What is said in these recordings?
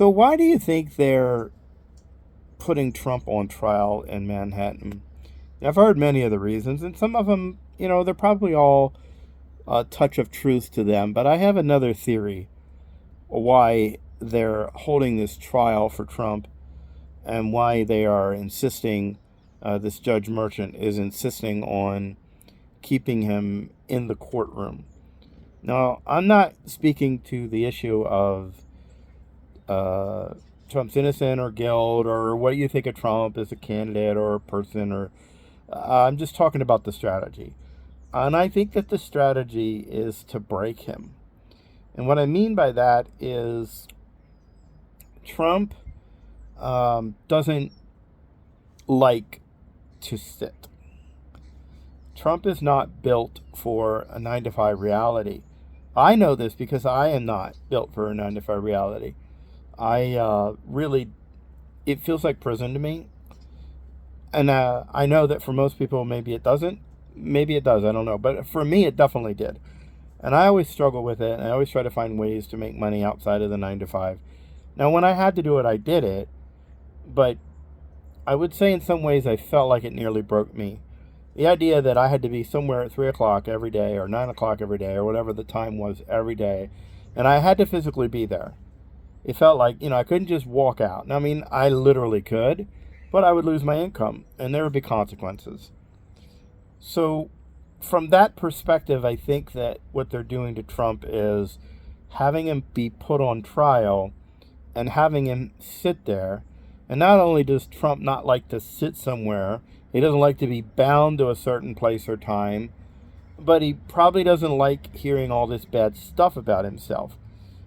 So why do you think they're putting Trump on trial in Manhattan? I've heard many of the reasons, and some of them, they're probably all a touch of truth to them. But I have another theory why they're holding this trial for Trump and why they are insisting, this Judge Merchant is insisting on keeping him in the courtroom. Now, I'm not speaking to the issue of uh, Trump's innocent or guilt or what you think of Trump as a candidate or a person, or I'm just talking about the strategy. And I think that the strategy is to break him. And what I mean by that is Trump doesn't like to sit. Trump is not built for a 9 to 5 reality. I know this because I am not built for a 9 to 5 reality. I really, it feels like prison to me. And I know that for most people, maybe it doesn't. Maybe it does. I don't know. But for me, it definitely did. And I always struggle with it. And I always try to find ways to make money outside of the 9 to 5. Now, when I had to do it, I did it. But I would say in some ways I felt like it nearly broke me. The idea that I had to be somewhere at 3 o'clock every day or 9 o'clock every day or whatever the time was every day. And I had to physically be there. It felt like, I couldn't just walk out. Now, I mean, I literally could, but I would lose my income and there would be consequences. So, from that perspective, I think that what they're doing to Trump is having him be put on trial and having him sit there. And not only does Trump not like to sit somewhere, he doesn't like to be bound to a certain place or time, but he probably doesn't like hearing all this bad stuff about himself,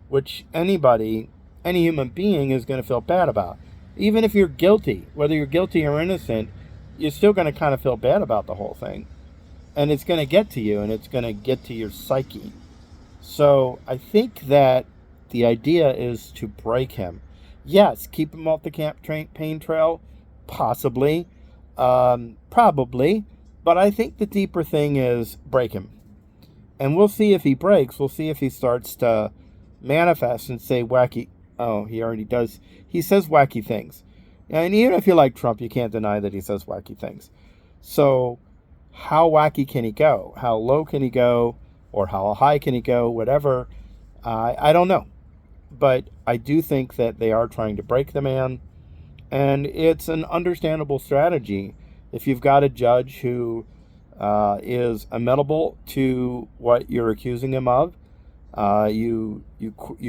which any human being is going to feel bad about. Even if you're guilty, whether you're guilty or innocent, you're still going to kind of feel bad about the whole thing. And it's going to get to you, and it's going to get to your psyche. So I think that the idea is to break him. Yes, keep him off the campaign trail, possibly, probably, but I think the deeper thing is break him. And we'll see if he breaks. We'll see if he starts to manifest and say wacky. Oh, he already does. He says wacky things. And even if you like Trump, you can't deny that he says wacky things. So how wacky can he go? How low can he go? Or how high can he go? Whatever. I don't know. But I do think that they are trying to break the man. And it's an understandable strategy. If you've got a judge who is amenable to what you're accusing him of, you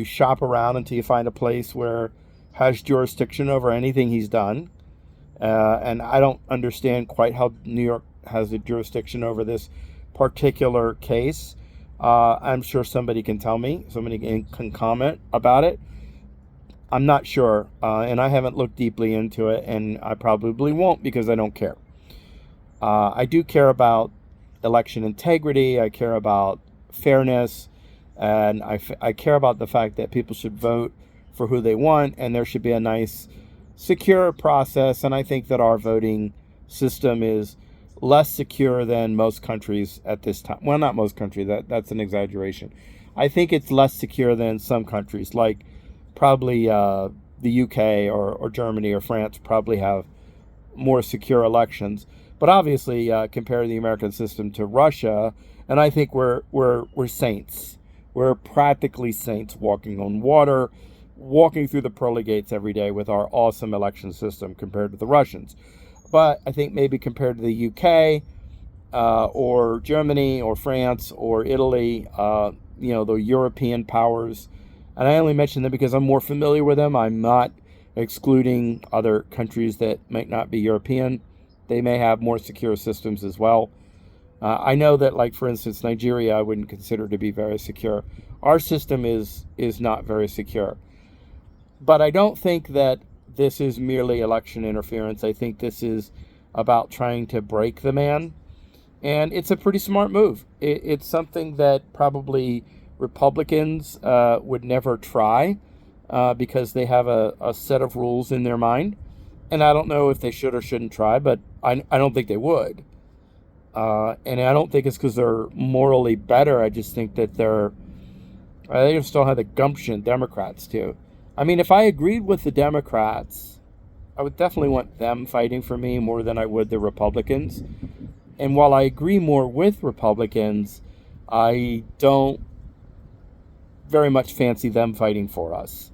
shop around until you find a place where has jurisdiction over anything he's done. And I don't understand quite how New York has a jurisdiction over this particular case. I'm sure somebody can tell me. Somebody can comment about it. I'm not sure, and I haven't looked deeply into it, and I probably won't because I don't care. I do care about election integrity. I care about fairness, and I care about the fact that people should vote for who they want, and there should be a nice, secure process. And I think that our voting system is less secure than most countries at this time. Well, not most countries. That's an exaggeration. I think it's less secure than some countries, like probably the UK or Germany or France probably have more secure elections. But obviously, compare the American system to Russia, and I think we're saints. We're practically saints walking on water, walking through the pearly gates every day with our awesome election system compared to the Russians. But I think maybe compared to the UK or Germany or France or Italy, the European powers, and I only mention them because I'm more familiar with them. I'm not excluding other countries that might not be European. They may have more secure systems as well. I know that, like, for instance, Nigeria, I wouldn't consider to be very secure. Our system is not very secure. But I don't think that this is merely election interference. I think this is about trying to break the man. And it's a pretty smart move. It's something that probably Republicans would never try because they have a set of rules in their mind. And I don't know if they should or shouldn't try, but I don't think they would. And I don't think it's because they're morally better. I just think that they just don't have the gumption, Democrats, to I mean, if I agreed with the Democrats, I would definitely want them fighting for me more than I would the Republicans. And while I agree more with Republicans, I don't very much fancy them fighting for us.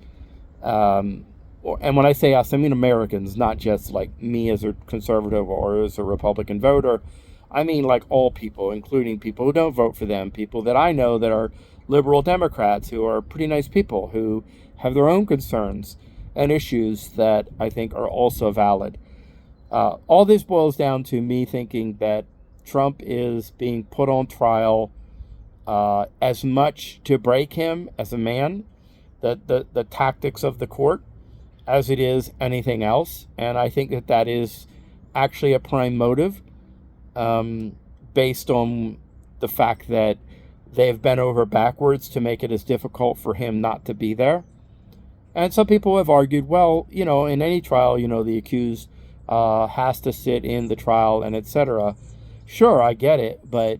And when I say us, I mean Americans, not just like me as a conservative or as a Republican voter. I mean like all people, including people who don't vote for them, people that I know that are liberal Democrats who are pretty nice people who have their own concerns and issues that I think are also valid. All this boils down to me thinking that Trump is being put on trial as much to break him as a man, the tactics of the court, as it is anything else. And I think that that is actually a prime motive, based on the fact that they have bent over backwards to make it as difficult for him not to be there. And some people have argued, well, in any trial, the accused has to sit in the trial and etc. Sure, I get it, but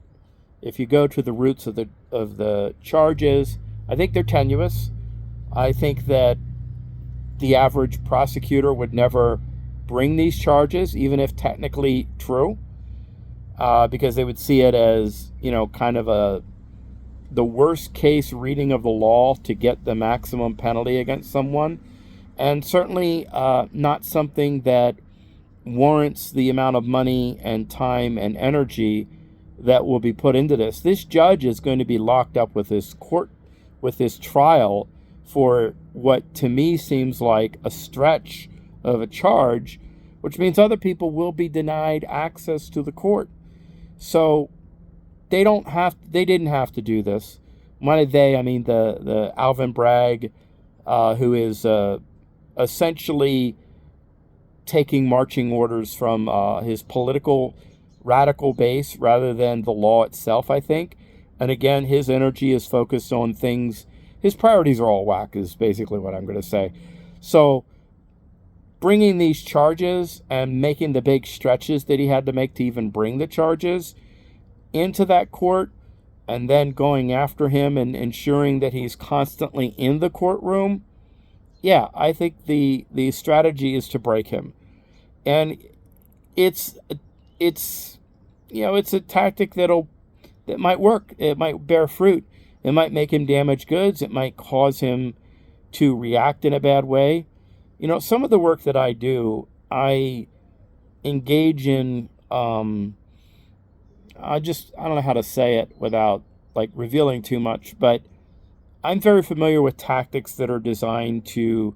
if you go to the roots of the charges, I think they're tenuous. I think that the average prosecutor would never bring these charges, even if technically true, because they would see it as, kind of the worst case reading of the law to get the maximum penalty against someone, and certainly not something that warrants the amount of money and time and energy that will be put into this. This judge is going to be locked up with this trial for what to me seems like a stretch of a charge, which means other people will be denied access to the court. So they didn't have to do this. When I mean the Alvin Bragg, who is essentially taking marching orders from his political radical base rather than the law itself, I think. And again, his energy is focused on things. His priorities are all whack, is basically what I'm going to say. So bringing these charges and making the big stretches that he had to make to even bring the charges into that court, and then going after him and ensuring that he's constantly in the courtroom, yeah, I think the strategy is to break him. And it's a tactic that might work. It might bear fruit. It might make him damage goods. It might cause him to react in a bad way. Some of the work that I do, I engage in, I don't know how to say it without revealing too much, but I'm very familiar with tactics that are designed to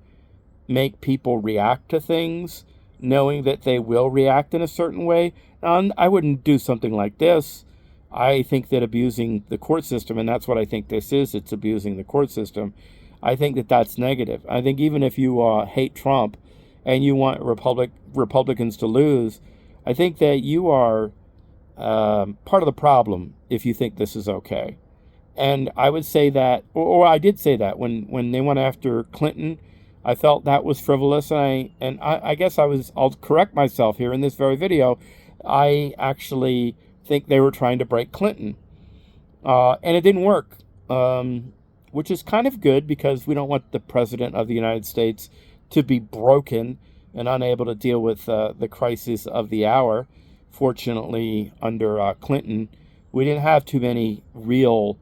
make people react to things, knowing that they will react in a certain way. Now, I wouldn't do something like this. I think that abusing the court system, and that's what I think this is, it's abusing the court system. I think that that's negative. I think even if you hate Trump and you want Republicans to lose, I think that you are part of the problem if you think this is okay. And I would say that, or I did say that when they went after Clinton, I felt that was frivolous, and I guess I'll correct myself here in this very video. I actually think they were trying to break Clinton, and it didn't work, which is kind of good because we don't want the president of the United States to be broken and unable to deal with the crisis of the hour. Fortunately, under Clinton, we didn't have too many real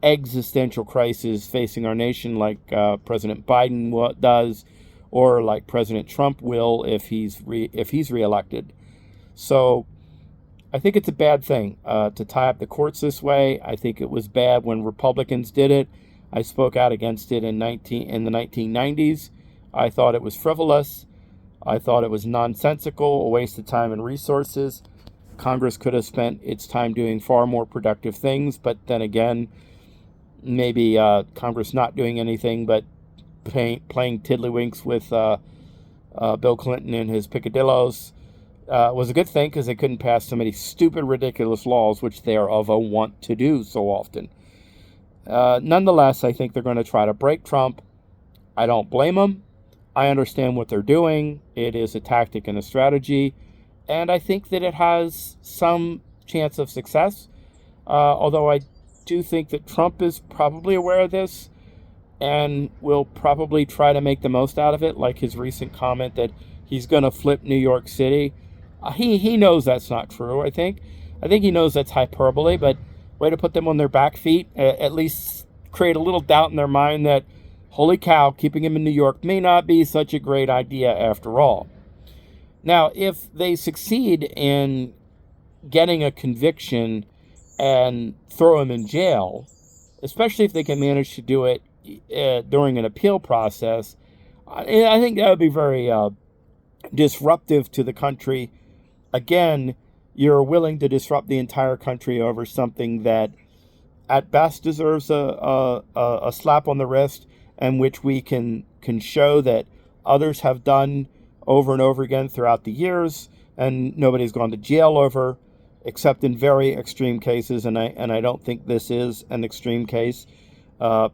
existential crises facing our nation like President Biden does, or like President Trump will if he's reelected. So I think it's a bad thing to tie up the courts this way. I think it was bad when Republicans did it. I spoke out against it in the 1990s. I thought it was frivolous. I thought it was nonsensical, a waste of time and resources. Congress could have spent its time doing far more productive things, but then again, maybe Congress not doing anything but playing tiddlywinks with Bill Clinton and his picadillos was a good thing because they couldn't pass so many stupid, ridiculous laws, which they are of a want to do so often. Nonetheless, I think they're going to try to break Trump. I don't blame them. I understand what they're doing. It is a tactic and a strategy, and I think that it has some chance of success, although I do think that Trump is probably aware of this. and will probably try to make the most out of it, like his recent comment that he's going to flip New York City. He knows that's not true. I think he knows that's hyperbole, but way to put them on their back feet. At least create a little doubt in their mind that, holy cow, keeping him in New York may not be such a great idea after all. Now, if they succeed in getting a conviction and throw him in jail, especially if they can manage to do it during an appeal process, I think that would be very disruptive to the country. Again, you're willing to disrupt the entire country over something that at best deserves a slap on the wrist, and which we can show that others have done over and over again throughout the years, and nobody's gone to jail over, except in very extreme cases, and I don't think this is an extreme case.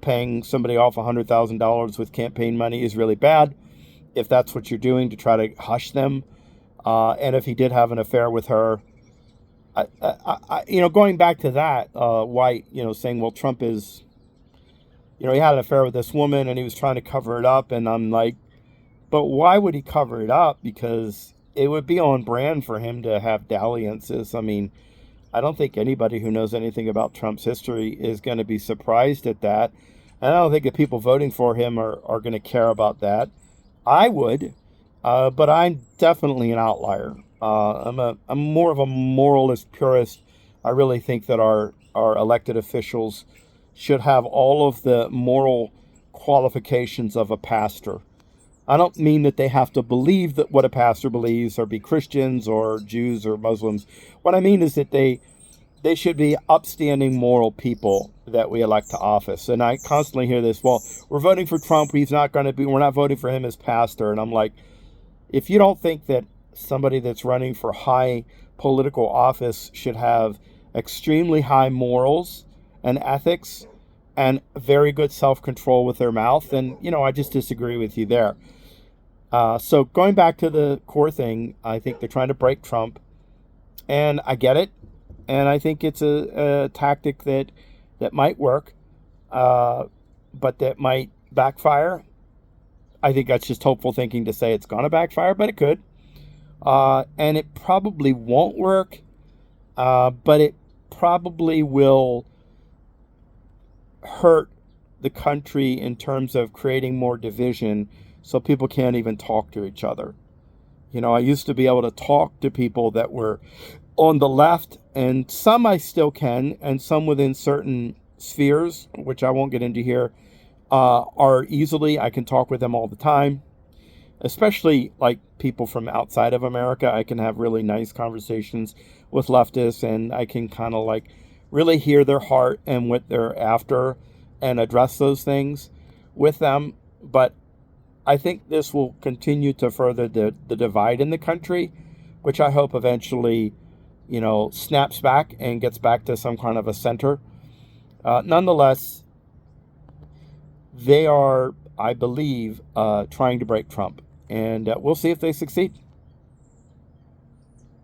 Paying somebody off $100,000 with campaign money is really bad, if that's what you're doing to try to hush them. And if he did have an affair with her, going back to that, White, saying, well, Trump is, he had an affair with this woman and he was trying to cover it up. And I'm like, but why would he cover it up? Because it would be on brand for him to have dalliances. I mean, I don't think anybody who knows anything about Trump's history is going to be surprised at that. And I don't think the people voting for him are going to care about that. I would, but I'm definitely an outlier. I'm more of a moralist purist. I really think that our elected officials should have all of the moral qualifications of a pastor. I don't mean that they have to believe that what a pastor believes, or be Christians or Jews or Muslims. What I mean is that they should be upstanding moral people that we elect to office. And I constantly hear this, well, we're voting for Trump, we're not voting for him as pastor. And I'm like, if you don't think that somebody that's running for high political office should have extremely high morals and ethics and very good self-control with their mouth, then, I just disagree with you there. So going back to the core thing, I think they're trying to break Trump, and I get it. And I think it's a tactic that might work, but that might backfire. I think that's just hopeful thinking to say it's going to backfire, but it could. And it probably won't work, but it probably will hurt the country in terms of creating more division so people can't even talk to each other. I used to be able to talk to people that were on the left, and some I still can, and some within certain spheres, which I won't get into here, are easily, I can talk with them all the time, especially like people from outside of America. I can have really nice conversations with leftists, and I can kind of like really hear their heart and what they're after and address those things with them. But I think this will continue to further the divide in the country, which I hope eventually, snaps back and gets back to some kind of a center. Nonetheless, they are, I believe, trying to break Trump. And we'll see if they succeed.